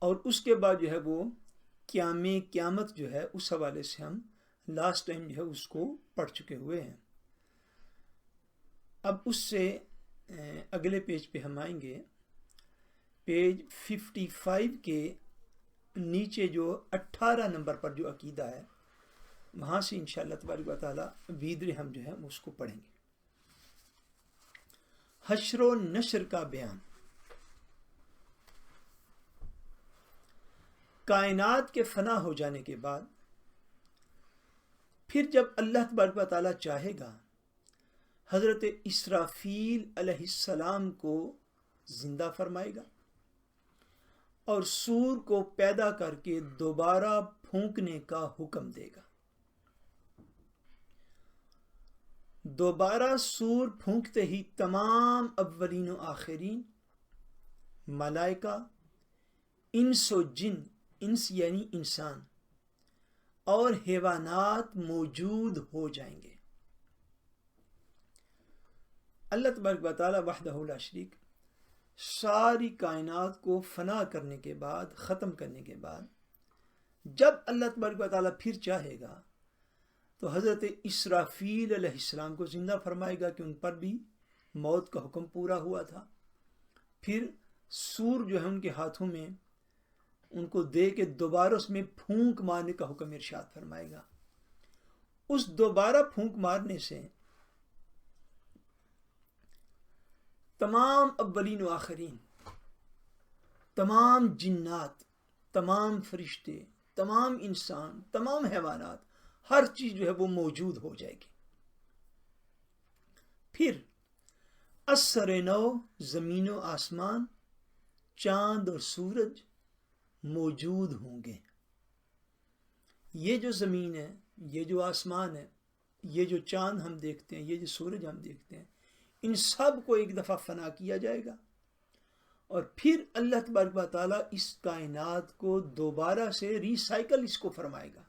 اور اس کے بعد جو ہے وہ قیامت جو ہے اس حوالے سے ہم لاسٹ ٹائم جو ہے اس کو پڑھ چکے ہوئے ہیں. اب اس سے اگلے پیج پہ ہم آئیں گے. پیج 55 کے نیچے جو 18 نمبر پر جو عقیدہ ہے وہاں سے انشاءاللہ تبارک و تعالی ویدرے ہم جو ہے اس کو پڑھیں گے. حشر و نشر کا بیان. کائنات کے فنا ہو جانے کے بعد پھر جب اللہ تبارک و تعالی چاہے گا حضرت اسرافیل علیہ السلام کو زندہ فرمائے گا اور سور کو پیدا کر کے دوبارہ پھونکنے کا حکم دے گا. دوبارہ سور پھونکتے ہی تمام اولین و آخرین ملائکہ، انس و جن، انس یعنی انسان، اور حیوانات موجود ہو جائیں گے. اللہ تبارک و تعالی وحدہ لا شریک ساری کائنات کو فنا کرنے کے بعد، ختم کرنے کے بعد، جب اللہ تبارک و تعالی پھر چاہے گا تو حضرت اسرافیل علیہ السلام کو زندہ فرمائے گا کہ ان پر بھی موت کا حکم پورا ہوا تھا. پھر سور جو ہے ان کے ہاتھوں میں ان کو دے کے دوبارہ اس میں پھونک مارنے کا حکم ارشاد فرمائے گا. اس دوبارہ پھونک مارنے سے تمام اولین و آخرین، تمام جنات، تمام فرشتے، تمام انسان، تمام حیوانات، ہر چیز جو ہے وہ موجود ہو جائے گی. پھر اثر نو، زمین و آسمان، چاند اور سورج موجود ہوں گے. یہ جو زمین ہے، یہ جو آسمان ہے، یہ جو چاند ہم دیکھتے ہیں، یہ جو سورج ہم دیکھتے ہیں، ان سب کو ایک دفعہ فنا کیا جائے گا اور پھر اللہ تبارک و تعالیٰ اس کائنات کو دوبارہ سے ریسائیکل اس کو فرمائے گا،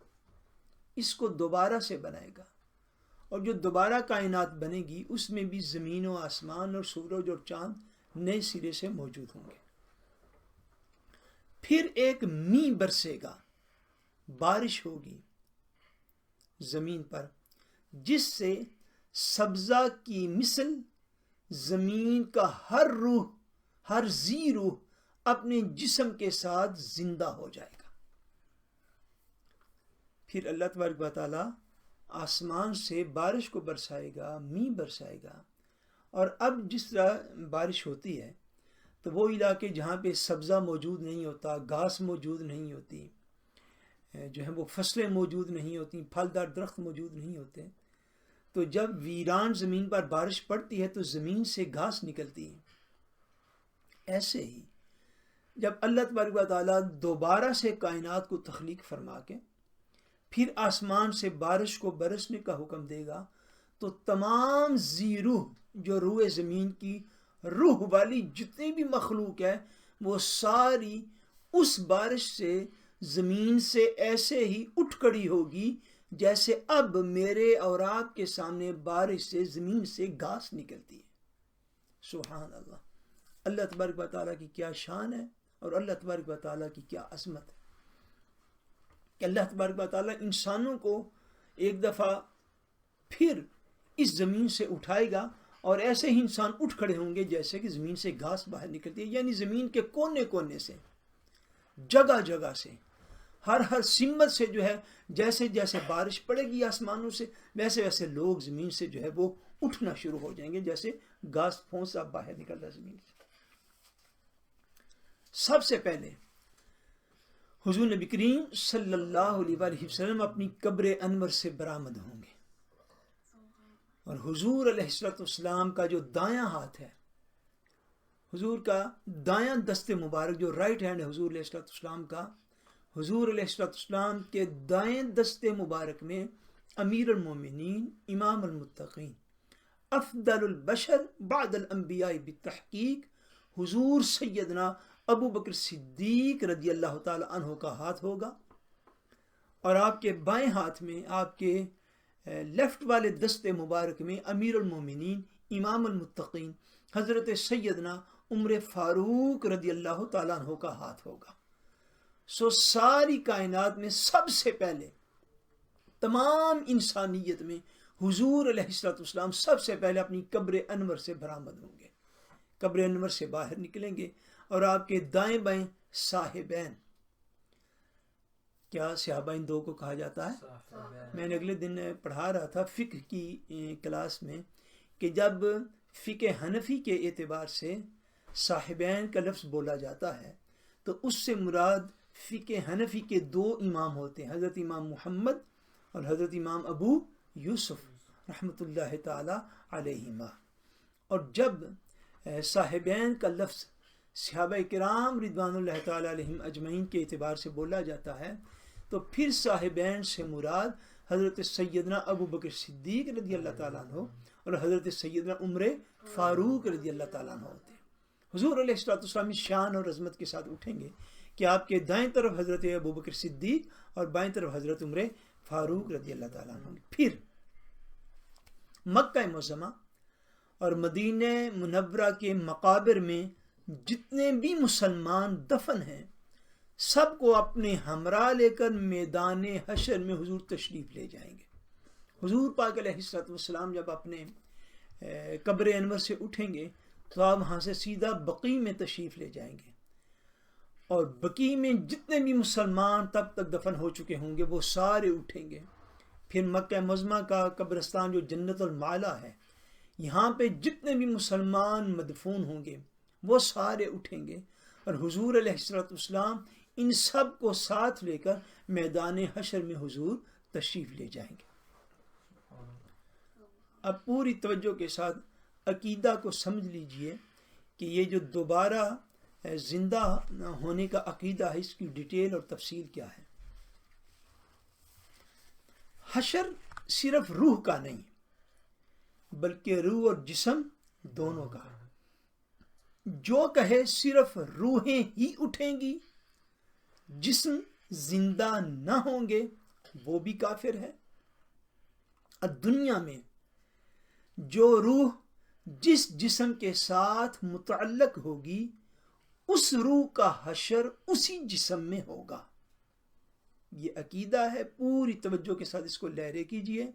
اس کو دوبارہ سے بنائے گا. اور جو دوبارہ کائنات بنے گی اس میں بھی زمین و آسمان اور سورج اور چاند نئے سرے سے موجود ہوں گے. پھر ایک می برسے گا، بارش ہوگی زمین پر، جس سے سبزہ کی مثل زمین کا ہر روح، ہر ذی روح اپنے جسم کے ساتھ زندہ ہو جائے گا. پھر اللہ تبارک و تعالی آسمان سے بارش کو برسائے گا، می برسائے گا. اور اب جس طرح بارش ہوتی ہے تو وہ علاقے جہاں پہ سبزہ موجود نہیں ہوتا، گھاس موجود نہیں ہوتی، جو ہے وہ فصلیں موجود نہیں ہوتی، پھلدار درخت موجود نہیں ہوتے، تو جب ویران زمین پر بارش پڑتی ہے تو زمین سے گھاس نکلتی ہے. ایسے ہی جب اللہ تبارک و تعالیٰ دوبارہ سے کائنات کو تخلیق فرما کے پھر آسمان سے بارش کو برسنے کا حکم دے گا تو تمام ذی روح، جو روح زمین کی روح والی جتنی بھی مخلوق ہے، وہ ساری اس بارش سے زمین سے ایسے ہی اٹھ کھڑی ہوگی جیسے اب میرے اور آپ کے سامنے بارش سے زمین سے گھاس نکلتی ہے. سبحان اللہ. اللہ تبارک و تعالیٰ کی کیا شان ہے اور اللہ تبارک و تعالیٰ کی کیا عظمت ہے کہ اللہ تبارک و تعالیٰ انسانوں کو ایک دفعہ پھر اس زمین سے اٹھائے گا اور ایسے ہی انسان اٹھ کھڑے ہوں گے جیسے کہ زمین سے گھاس باہر نکلتی ہے. یعنی زمین کے کونے کونے سے، جگہ جگہ سے، ہر سمت سے جو ہے جیسے جیسے بارش پڑے گی آسمانوں سے ویسے ویسے لوگ زمین سے جو ہے وہ اٹھنا شروع ہو جائیں گے، جیسے گھاس پھونس اب باہر نکل رہا ہے زمین سے. سب سے پہلے حضور نبی کریم صلی اللہ علیہ وسلم اپنی قبر انور سے برآمد ہوں گے اور حضور علیہ السلام کا جو دایاں ہاتھ ہے، حضور کا دایاں دست مبارک جو رائٹ ہینڈ ہے حضور علیہ السلام کا، حضور علیہ السلام کے دائیں دست مبارک میں امیر المومنین، امام المتقین، افضل البشر بعد الانبیاء بالتحقیق حضور سیدنا ابو بکر صدیق رضی اللہ تعالی عنہ کا ہاتھ ہوگا اور آپ کے بائیں ہاتھ میں، آپ کے لیفٹ والے دست مبارک میں امیر المومنین، امام المتقین حضرت سیدنا عمر فاروق رضی اللہ تعالیٰ عنہ کا ہاتھ ہوگا. سو ساری کائنات میں سب سے پہلے تمام انسانیت میں حضور علیہ السلام سب سے پہلے اپنی قبر انور سے برآمد ہوں گے، قبر انور سے باہر نکلیں گے، اور آپ کے دائیں بائیں صاحبین، کیا صحابین دو کو کہا جاتا ہے؟ میں نے اگلے دن پڑھا رہا تھا فقہ کی کلاس میں کہ جب فقہ حنفی کے اعتبار سے صاحبین کا لفظ بولا جاتا ہے تو اس سے مراد فقہ حنفی کے دو امام ہوتے ہیں، حضرت امام محمد اور حضرت امام ابو یوسف رحمۃ اللہ تعالی علیہما۔ اور جب صاحبین کا لفظ صحابہ کرام رضوان اللہ تعالی علیہم اجمعین کے اعتبار سے بولا جاتا ہے تو پھر صاحبین سے مراد حضرت سیدنا ابو بکر صدیق رضی اللہ تعالیٰ عنہ اور حضرت سیدنا عمر فاروق رضی اللہ تعالیٰ عنہ ہوتے ہیں۔ حضور علیہ السلام شان اور عظمت کے ساتھ اٹھیں گے کہ آپ کے دائیں طرف حضرت ابو بکر صدیق اور بائیں طرف حضرت عمر فاروق رضی اللہ تعالیٰ عنہ۔ پھر مکہ معظمہ اور مدینہ منورہ کے مقابر میں جتنے بھی مسلمان دفن ہیں سب کو اپنے ہمراہ لے کر میدان حشر میں حضور تشریف لے جائیں گے۔ حضور پاک علیہ السلام جب اپنے قبر انور سے اٹھیں گے تو آپ وہاں سے سیدھا بقیع میں تشریف لے جائیں گے، اور بقیع میں جتنے بھی مسلمان تب تک دفن ہو چکے ہوں گے وہ سارے اٹھیں گے۔ پھر مکہ معظمہ کا قبرستان جو جنت المعلا ہے، یہاں پہ جتنے بھی مسلمان مدفون ہوں گے وہ سارے اٹھیں گے، اور حضور علیہ السلام ان سب کو ساتھ لے کر میدان حشر میں حضور تشریف لے جائیں گے۔ اب پوری توجہ کے ساتھ عقیدہ کو سمجھ لیجئے کہ یہ جو دوبارہ زندہ ہونے کا عقیدہ ہے اس کی ڈیٹیل اور تفصیل کیا ہے۔ حشر صرف روح کا نہیں بلکہ روح اور جسم دونوں کا ہے۔ جو کہے صرف روحیں ہی اٹھیں گی، جسم زندہ نہ ہوں گے، وہ بھی کافر ہے۔ دنیا میں جو روح جس جسم کے ساتھ متعلق ہوگی اس روح کا حشر اسی جسم میں ہوگا۔ یہ عقیدہ ہے، پوری توجہ کے ساتھ اس کو لہرے کیجئے،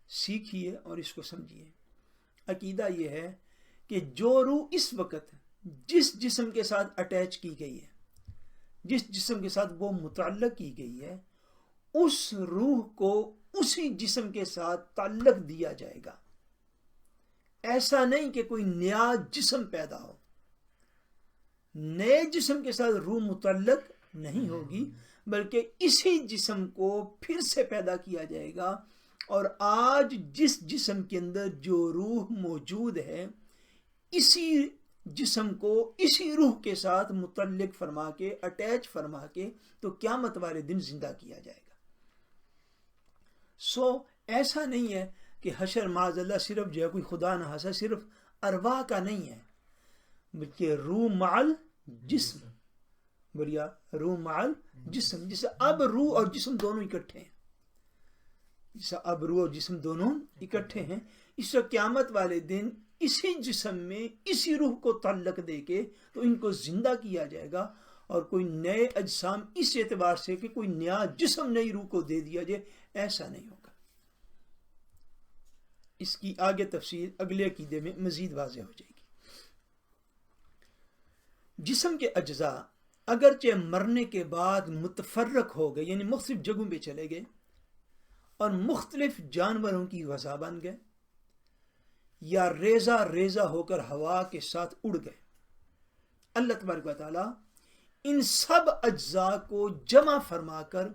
سیکھیے اور اس کو سمجھیے۔ عقیدہ یہ ہے کہ جو روح اس وقت جس جسم کے ساتھ اٹیچ کی گئی ہے، جس جسم کے ساتھ وہ متعلق کی گئی ہے، اس روح کو اسی جسم کے ساتھ تعلق دیا جائے گا۔ ایسا نہیں کہ کوئی نیا جسم پیدا ہو، نئے جسم کے ساتھ روح متعلق نہیں ہوگی، بلکہ اسی جسم کو پھر سے پیدا کیا جائے گا، اور آج جس جسم کے اندر جو روح موجود ہے اسی جسم کو اسی روح کے ساتھ متعلق فرما کے، اٹیچ فرما کے تو قیامت والے دن زندہ کیا جائے گا۔ سو ایسا نہیں ہے کہ حشر معاذ اللہ صرف جو ہے کوئی خدا نہ خاصا صرف ارواح کا نہیں ہے، بلکہ روح معل جسم، بولیا روح معل جسم، جسے اب روح اور جسم دونوں اکٹھے ہیں، جسے اب روح اور جسم دونوں اکٹھے ہیں۔ اس وقت قیامت والے دن اسی جسم میں اسی روح کو تعلق دے کے تو ان کو زندہ کیا جائے گا، اور کوئی نئے اجسام اس اعتبار سے کہ کوئی نیا جسم نئی روح کو دے دیا جائے، ایسا نہیں ہوگا۔ اس کی آگے تفصیل اگلے عقیدے میں مزید واضح ہو جائے گی۔ جسم کے اجزاء اگرچہ مرنے کے بعد متفرق ہو گئے، یعنی مختلف جگہوں پہ چلے گئے اور مختلف جانوروں کی غذا بن گئے، یا ریزہ ریزہ ہو کر ہوا کے ساتھ اڑ گئے، اللہ تبارک و تعالیٰ ان سب اجزاء کو جمع فرما کر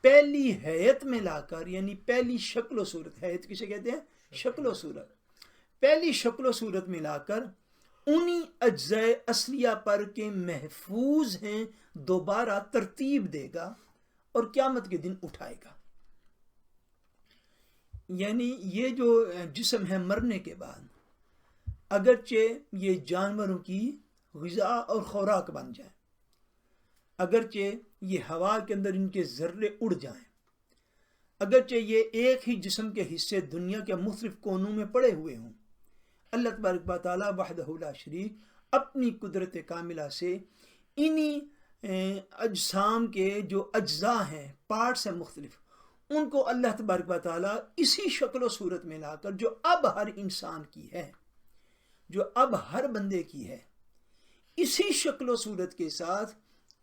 پہلی حیت میں لا کر، یعنی پہلی شکل و صورت، حیت کسے کہتے ہیں؟ شکل و صورت، پہلی شکل و صورت میں لا کر انہی اجزاء اصلیہ پر کے محفوظ ہیں دوبارہ ترتیب دے گا اور قیامت کے دن اٹھائے گا۔ یعنی یہ جو جسم ہے مرنے کے بعد اگرچہ یہ جانوروں کی غذا اور خوراک بن جائیں، اگرچہ یہ ہوا کے اندر ان کے ذرے اڑ جائیں، اگرچہ یہ ایک ہی جسم کے حصے دنیا کے مختلف کونوں میں پڑے ہوئے ہوں، اللہ تبارک و تعالیٰ وحدہ لا شریک اپنی قدرت کاملہ سے انہی اجسام کے جو اجزاء ہیں، پارٹس ہیں مختلف، ان کو اللہ تبارک و تعالیٰ اسی شکل و صورت میں لا کر جو اب ہر انسان کی ہے، جو اب ہر بندے کی ہے، اسی شکل و صورت کے ساتھ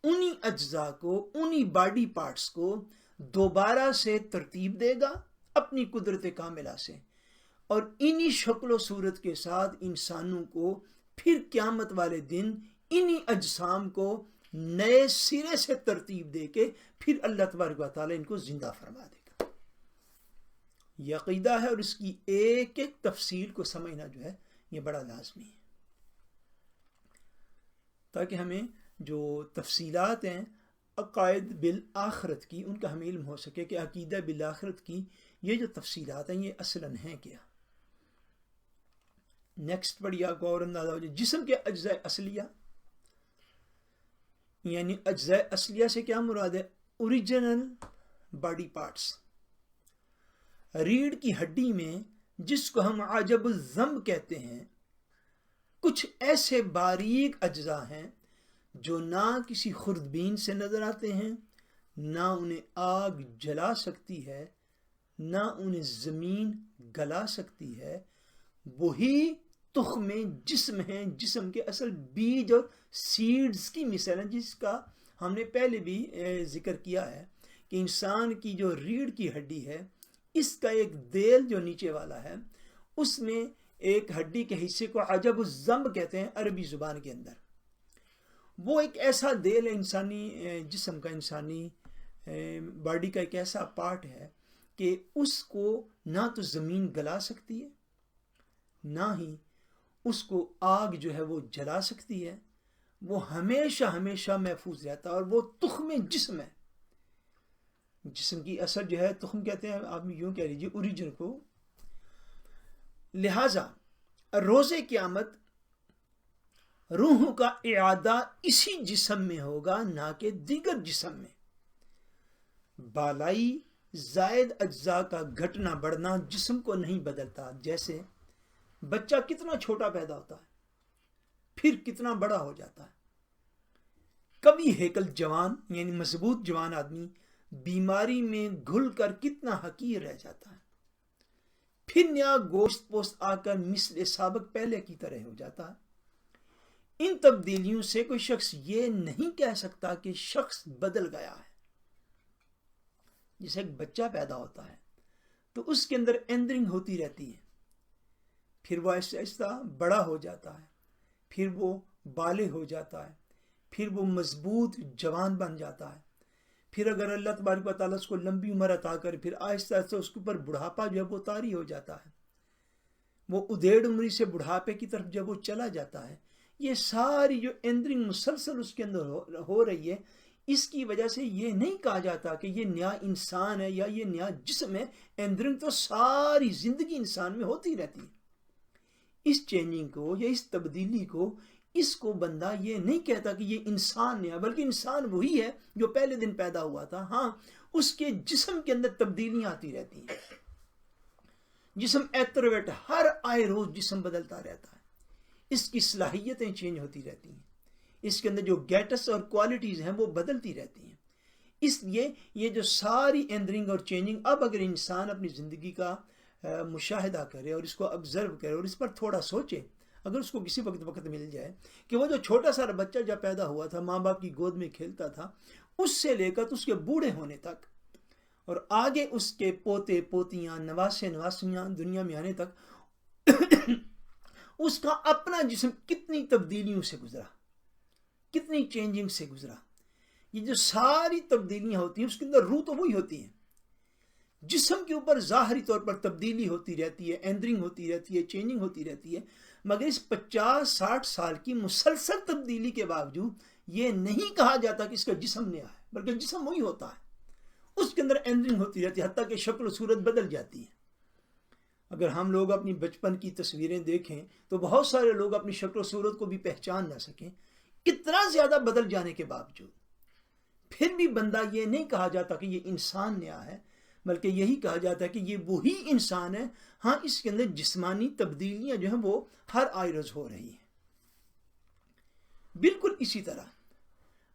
انہی اجزاء کو، انہی باڈی پارٹس کو دوبارہ سے ترتیب دے گا اپنی قدرت کاملہ سے، اور انہی شکل و صورت کے ساتھ انسانوں کو پھر قیامت والے دن انہی اجسام کو نئے سرے سے ترتیب دے کے پھر اللہ تبارک و تعالیٰ ان کو زندہ فرما دے گا۔ یہ عقیدہ ہے، اور اس کی ایک ایک تفصیل کو سمجھنا جو ہے یہ بڑا لازمی ہے، تاکہ ہمیں جو تفصیلات ہیں عقائد بالآخرت کی، ان کا ہمیں علم ہو سکے کہ عقیدہ بالآخرت کی یہ جو تفصیلات ہیں یہ اصلاً ہیں کیا۔ نیکسٹ پڑھیے، آپ کو اور اندازہ ہو جائے۔ جسم کے اجزاء اصلیہ، یعنی اجزاء اصلیہ سے کیا مراد ہے؟ Original body parts. ریڑھ کی ہڈی میں جس کو ہم عجب الذنب کہتے ہیں، کچھ ایسے باریک اجزاء ہیں جو نہ کسی خوردبین سے نظر آتے ہیں، نہ انہیں آگ جلا سکتی ہے، نہ انہیں زمین گلا سکتی ہے، وہی تخم جسم ہیں، جسم کے اصل بیج اور سیڈز کی مثال ہے، جس کا ہم نے پہلے بھی ذکر کیا ہے کہ انسان کی جو ریڑھ کی ہڈی ہے، اس کا ایک دیل جو نیچے والا ہے، اس میں ایک ہڈی کے حصے کو عجب الذنب کہتے ہیں عربی زبان کے اندر۔ وہ ایک ایسا دیل ہے انسانی جسم کا، انسانی باڈی کا ایک ایسا پارٹ ہے کہ اس کو نہ تو زمین گلا سکتی ہے، نہ ہی اس کو آگ جو ہے وہ جلا سکتی ہے، وہ ہمیشہ ہمیشہ محفوظ رہتا ہے، اور وہ تخم جسم ہے۔ جسم کی اصل جو ہے تخم کہتے ہیں، آپ یوں کہہ لیجیے اوریجن کو۔ لہذا روز قیامت روحوں کا اعادہ اسی جسم میں ہوگا، نہ کہ دیگر جسم میں۔ بالائی زائد اجزاء کا گھٹنا بڑھنا جسم کو نہیں بدلتا، جیسے بچہ کتنا چھوٹا پیدا ہوتا ہے پھر کتنا بڑا ہو جاتا ہے۔ کبھی ہیکل جوان یعنی مضبوط جوان آدمی بیماری میں گھل کر کتنا حقیر رہ جاتا ہے، پھر نیا گوشت پوست آ کر مثل سابق پہلے کی طرح ہو جاتا ہے۔ ان تبدیلیوں سے کوئی شخص یہ نہیں کہہ سکتا کہ شخص بدل گیا ہے۔ جیسے ایک بچہ پیدا ہوتا ہے تو اس کے اندر ایندرنگ ہوتی رہتی ہے، پھر وہ آہستہ آہستہ بڑا ہو جاتا ہے، پھر وہ بالغ ہو جاتا ہے، پھر وہ مضبوط جوان بن جاتا ہے، پھر اگر اللہ تبارک و تعالیٰ اس کو لمبی عمر عطا کر پھر آہستہ آہستہ اس کے اوپر بڑھاپا جو ہے وہ طاری ہو جاتا ہے، وہ ادھیڑ عمری سے بڑھاپے کی طرف جب وہ چلا جاتا ہے۔ یہ ساری جو ایندرنگ مسلسل اس کے اندر ہو رہی ہے، اس کی وجہ سے یہ نہیں کہا جاتا کہ یہ نیا انسان ہے یا یہ نیا جسم ہے۔ ایندرنگ تو ساری زندگی انسان میں ہوتی رہتی ہے۔ اس چینجنگ کو یا اس تبدیلی کو، اس کو بندہ یہ نہیں کہتا کہ یہ انسان نیا، بلکہ انسان وہی ہے جو پہلے دن پیدا ہوا تھا۔ ہاں، اس کے جسم کے اندر تبدیلیاں آتی رہتی ہیں۔ جسم ایترویٹ، ہر آئے روز جسم بدلتا رہتا ہے، اس کی صلاحیتیں چینج ہوتی رہتی ہیں، اس کے اندر جو گیٹس اور کوالٹیز ہیں وہ بدلتی رہتی ہیں۔ اس لیے یہ جو ساری ایندرنگ اور چینجنگ، اب اگر انسان اپنی زندگی کا مشاہدہ کرے اور اس کو آبزرو کرے اور اس پر تھوڑا سوچے، اگر اس کو کسی وقت مل جائے کہ وہ جو چھوٹا سا بچہ جب پیدا ہوا تھا، ماں باپ کی گود میں کھیلتا تھا، اس سے لے کر اس کے بوڑھے ہونے تک، اور آگے اس کے پوتے پوتیاں، نواسے نواسیاں دنیا میں آنے تک، اس کا اپنا جسم کتنی تبدیلیوں سے گزرا، کتنی چینجنگ سے گزرا۔ یہ جو ساری تبدیلیاں ہوتی ہیں اس کے اندر روح تو وہی ہوتی ہیں۔ جسم کے اوپر ظاہری طور پر تبدیلی ہوتی رہتی ہے، ایندرنگ ہوتی رہتی ہے، چینجنگ ہوتی رہتی ہے، مگر اس 50-60 سال کی مسلسل تبدیلی کے باوجود یہ نہیں کہا جاتا کہ اس کا جسم نیا ہے، بلکہ جسم وہی ہوتا ہے۔ اس کے اندر ایندرنگ ہوتی رہتی ہے، حتیٰ کہ شکل و صورت بدل جاتی ہے۔ اگر ہم لوگ اپنی بچپن کی تصویریں دیکھیں تو بہت سارے لوگ اپنی شکل و صورت کو بھی پہچان نہ سکیں، کتنا زیادہ بدل جانے کے باوجود پھر بھی بندہ یہ نہیں کہا جاتا کہ یہ انسان نیا ہے، بلکہ یہی کہا جاتا ہے کہ یہ وہی انسان ہے۔ ہاں، اس کے اندر جسمانی تبدیلیاں جو ہیں وہ ہر آئے روز ہو رہی ہیں۔ بالکل اسی طرح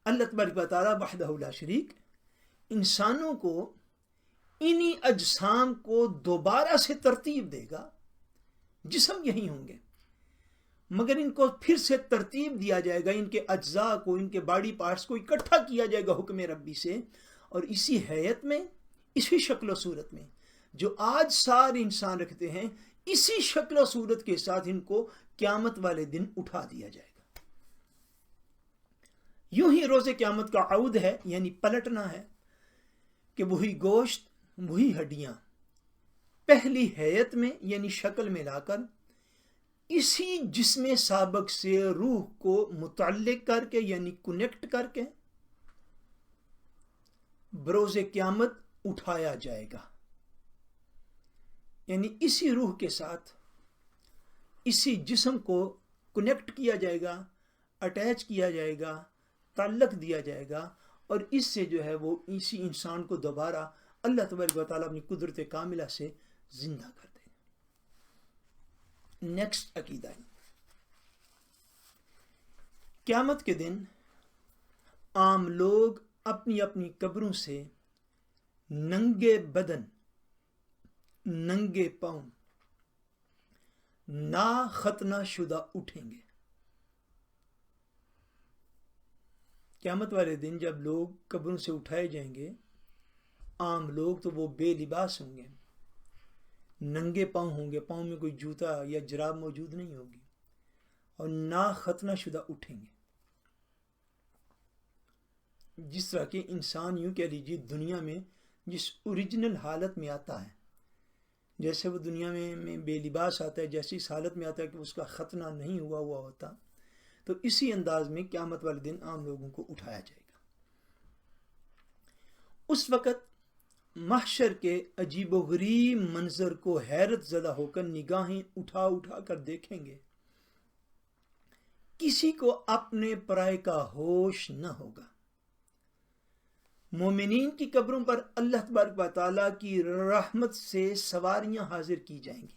اللہ تبارک و تعالیٰ وحدہ لا شریک انسانوں کو انہی اجسام کو دوبارہ سے ترتیب دے گا. جسم یہی ہوں گے مگر ان کو پھر سے ترتیب دیا جائے گا، ان کے اجزاء کو، ان کے باڈی پارٹس کو اکٹھا کیا جائے گا حکم ربی سے، اور اسی حیت میں، اسی شکل و صورت میں جو آج سارے انسان رکھتے ہیں، اسی شکل و صورت کے ساتھ ان کو قیامت والے دن اٹھا دیا جائے گا. یوں ہی روز قیامت کا عود ہے، یعنی پلٹنا ہے، کہ وہی گوشت، وہی ہڈیاں پہلی حیت میں یعنی شکل میں لا کر اسی جسم سابق سے روح کو متعلق کر کے یعنی کنیکٹ کر کے بروز قیامت اٹھایا جائے گا. یعنی اسی روح کے ساتھ اسی جسم کو کنیکٹ کیا جائے گا، اٹیچ کیا جائے گا، تعلق دیا جائے گا، اور اس سے جو ہے وہ اسی انسان کو دوبارہ اللہ تبارک و تعالیٰ اپنی قدرت کاملہ سے زندہ کر دے. نیکسٹ عقیدہ، قیامت کے دن عام لوگ اپنی اپنی قبروں سے ننگے بدن، ننگے پاؤں، نا ختنہ شدہ اٹھیں گے. قیامت والے دن جب لوگ قبروں سے اٹھائے جائیں گے، عام لوگ تو وہ بے لباس ہوں گے، ننگے پاؤں ہوں گے، پاؤں میں کوئی جوتا یا جراب موجود نہیں ہوگی، اور نا ختنہ شدہ اٹھیں گے. جس طرح کہ انسان یوں کہہ لیجیے دنیا میں جس اوریجنل حالت میں آتا ہے، جیسے وہ دنیا میں بے لباس آتا ہے، جیسی اس حالت میں آتا ہے کہ اس کا ختنہ نہیں ہوا ہوتا، تو اسی انداز میں قیامت والے دن عام لوگوں کو اٹھایا جائے گا. اس وقت محشر کے عجیب و غریب منظر کو حیرت زدہ ہو کر نگاہیں اٹھا اٹھا کر دیکھیں گے. کسی کو اپنے پرائے کا ہوش نہ ہوگا. مومنین کی قبروں پر اللہ تبارک و تعالیٰ کی رحمت سے سواریاں حاضر کی جائیں گی.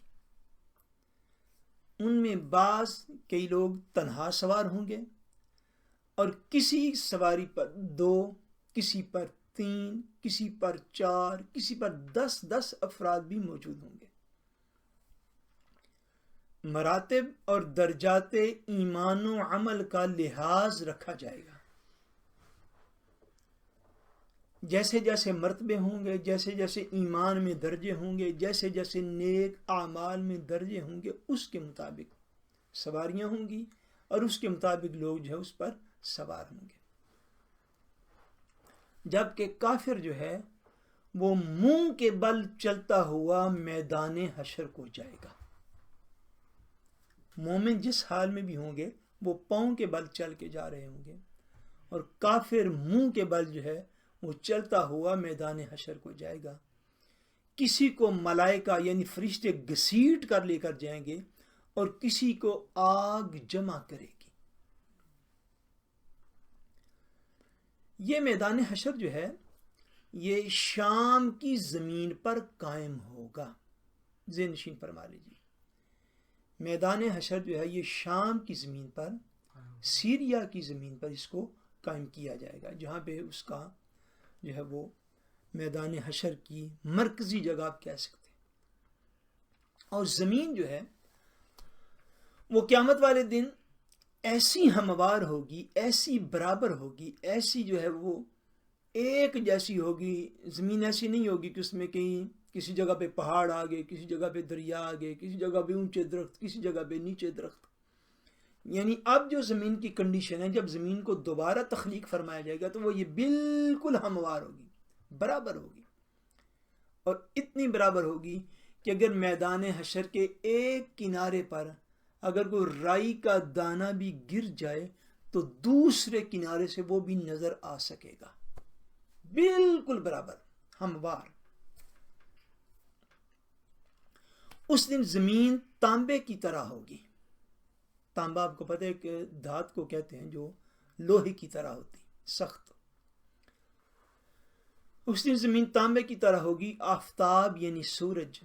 ان میں بعض کئی لوگ تنہا سوار ہوں گے، اور کسی سواری پر 2، کسی پر 3، کسی پر 4، کسی پر 10 افراد بھی موجود ہوں گے. مراتب اور درجات ایمان و عمل کا لحاظ رکھا جائے گا. جیسے جیسے مرتبے ہوں گے، جیسے جیسے ایمان میں درجے ہوں گے، جیسے جیسے نیک اعمال میں درجے ہوں گے، اس کے مطابق سواریاں ہوں گی، اور اس کے مطابق لوگ جو ہے اس پر سوار ہوں گے. جبکہ کافر جو ہے وہ منہ کے بل چلتا ہوا میدان حشر کو جائے گا. مومن جس حال میں بھی ہوں گے وہ پاؤں کے بل چل کے جا رہے ہوں گے، اور کافر منہ کے بل جو ہے وہ چلتا ہوا میدان حشر کو جائے گا. کسی کو ملائکہ یعنی فرشتے گھسیٹ کر لے کر جائیں گے، اور کسی کو آگ جمع کرے گی. یہ میدان حشر جو ہے یہ شام کی زمین پر قائم ہوگا. ذہن نشین فرما لیجیے، میدان حشر جو ہے یہ شام کی زمین پر، سیریا کی زمین پر اس کو قائم کیا جائے گا، جہاں پہ اس کا جو ہے وہ میدان حشر کی مرکزی جگہ آپ کہہ سکتے ہیں. اور زمین جو ہے وہ قیامت والے دن ایسی ہموار ہوگی، ایسی برابر ہوگی، ایسی جو ہے وہ ایک جیسی ہوگی. زمین ایسی نہیں ہوگی کہ اس میں کہیں کسی جگہ پہ پہاڑ آگے، کسی جگہ پہ دریا آگے، کسی جگہ پہ اونچے درخت، کسی جگہ پہ نیچے درخت. یعنی اب جو زمین کی کنڈیشن ہے، جب زمین کو دوبارہ تخلیق فرمایا جائے گا تو وہ یہ بالکل ہموار ہوگی، برابر ہوگی، اور اتنی برابر ہوگی کہ اگر میدان حشر کے ایک کنارے پر اگر کوئی رائی کا دانہ بھی گر جائے تو دوسرے کنارے سے وہ بھی نظر آ سکے گا. بالکل برابر، ہموار. اس دن زمین تانبے کی طرح ہوگی. تانبا آپ کو پتہ ہے کہ دھات کو کہتے ہیں جو لوہے کی طرح ہوتی، سخت. اس دن زمین تانبے کی طرح ہوگی. آفتاب یعنی سورج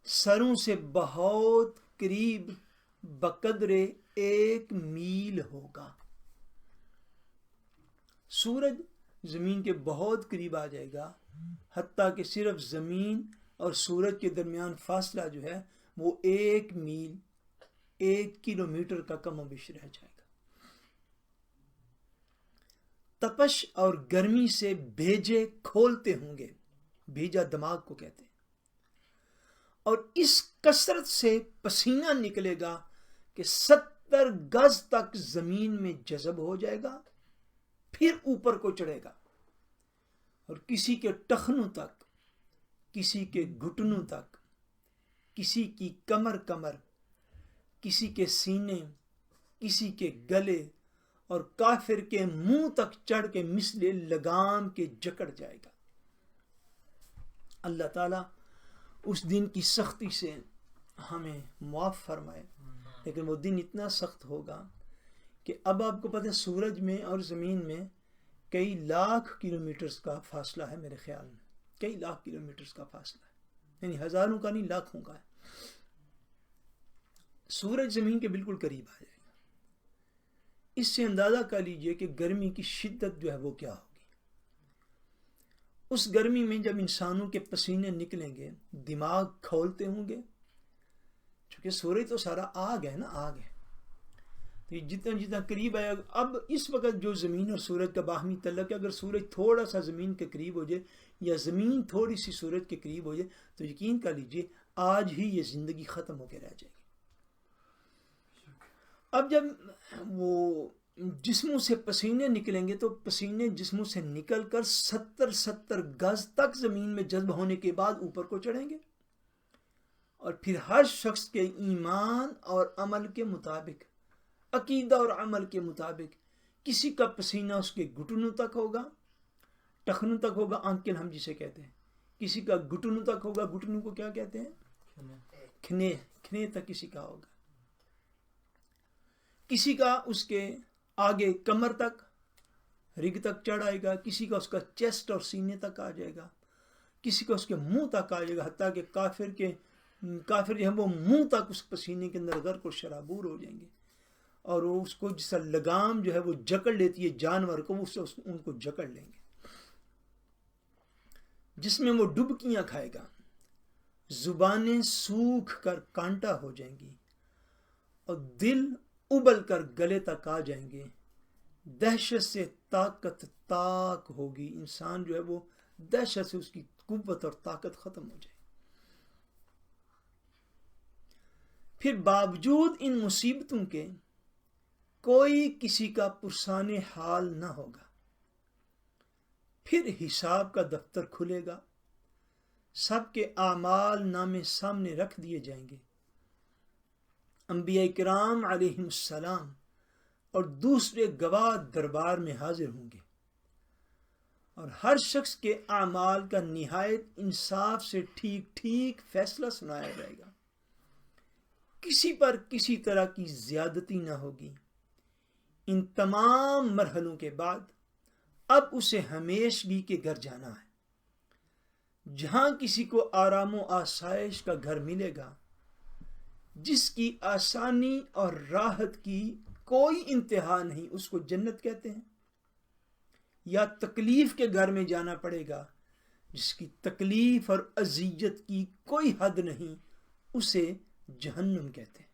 سروں سے بہت قریب بقدر 1 میل ہوگا. سورج زمین کے بہت قریب آ جائے گا، حتیٰ کہ صرف زمین اور سورج کے درمیان فاصلہ جو ہے وہ 1 میل 1 کلومیٹر کا کم و بیش رہ جائے گا۔ تپش اور گرمی سے بھیجے کھولتے ہوں گے، بھیجا دماغ کو کہتے ہیں، اور اس کثرت سے پسینہ نکلے گا کہ 70 گز تک زمین میں جذب ہو جائے گا، پھر اوپر کو چڑھے گا اور کسی کے ٹخنوں تک، کسی کے گھٹنوں تک، کسی کی کمر کسی کے سینے، کسی کے گلے اور کافر کے منہ تک چڑھ کے مثل لگام کے جکڑ جائے گا۔ اللہ تعالیٰ اس دن کی سختی سے ہمیں معاف فرمائے، لیکن وہ دن اتنا سخت ہوگا کہ اب آپ کو پتہ ہے سورج میں اور زمین میں کئی لاکھ کلومیٹرز کا فاصلہ ہے، میرے خیال میں کئی لاکھ کلومیٹرز کا فاصلہ ہے، یعنی ہزاروں کا نہیں لاکھوں کا ہے۔ سورج زمین کے بالکل قریب آ جائے گا۔ اس سے اندازہ کر لیجئے کہ گرمی کی شدت جو ہے وہ کیا ہوگی۔ اس گرمی میں جب انسانوں کے پسینے نکلیں گے، دماغ کھولتے ہوں گے، چونکہ سورج تو سارا آگ ہے نا، آگ ہے، تو یہ جتنا جتنا قریب آئے گا۔ اب اس وقت جو زمین اور سورج کا باہمی تعلق ہے، اگر سورج تھوڑا سا زمین کے قریب ہو جائے یا زمین تھوڑی سی سورج کے قریب ہو جائے تو یقین کر لیجئے آج ہی یہ زندگی ختم ہو کے رہ جائے گی۔ اب جب وہ جسموں سے پسینے نکلیں گے تو پسینے جسموں سے نکل کر 70 گز تک زمین میں جذب ہونے کے بعد اوپر کو چڑھیں گے، اور پھر ہر شخص کے ایمان اور عمل کے مطابق، عقیدہ اور عمل کے مطابق، کسی کا پسینہ اس کے گھٹنوں تک ہوگا، ٹخنوں تک ہوگا، آنکل ہم جسے کہتے ہیں، کسی کا گھٹنوں تک ہوگا، گھٹنوں کو کیا کہتے ہیں؟ کھنے تک کسی کا ہوگا، کسی کا اس کے آگے کمر تک، رگ تک چڑھ آئے گا، کسی کا اس کا چیسٹ اور سینے تک آ جائے گا، کسی کا اس کے منہ تک آ جائے گا، حتیٰ کہ کافر جو ہے وہ منہ تک اس پسینے کے اندر غرق و شرابور ہو جائیں گے، اور وہ اس کو جیسا لگام جو ہے وہ جکڑ لیتی ہے جانور کو، وہ ان کو جکڑ لیں گے، جس میں وہ ڈبکیاں کھائے گا، زبانیں سوکھ کر کانٹا ہو جائیں گی اور دل ابل کر گلے تک آ جائیں گے، دہشت سے طاقت طاق ہوگی، انسان جو ہے وہ دہشت سے اس کی قوت اور طاقت ختم ہو جائے۔ پھر باوجود ان مصیبتوں کے کوئی کسی کا پرسان حال نہ ہوگا، پھر حساب کا دفتر کھلے گا، سب کے اعمال نامے سامنے رکھ دیے جائیں گے، انبیاء کرام علیہم السلام اور دوسرے گواہ دربار میں حاضر ہوں گے، اور ہر شخص کے اعمال کا نہایت انصاف سے ٹھیک ٹھیک فیصلہ سنایا جائے گا، کسی پر کسی طرح کی زیادتی نہ ہوگی۔ ان تمام مرحلوں کے بعد اب اسے ہمیشگی کے گھر جانا ہے، جہاں کسی کو آرام و آسائش کا گھر ملے گا، جس کی آسانی اور راحت کی کوئی انتہا نہیں، اس کو جنت کہتے ہیں، یا تکلیف کے گھر میں جانا پڑے گا، جس کی تکلیف اور اذیت کی کوئی حد نہیں، اسے جہنم کہتے ہیں۔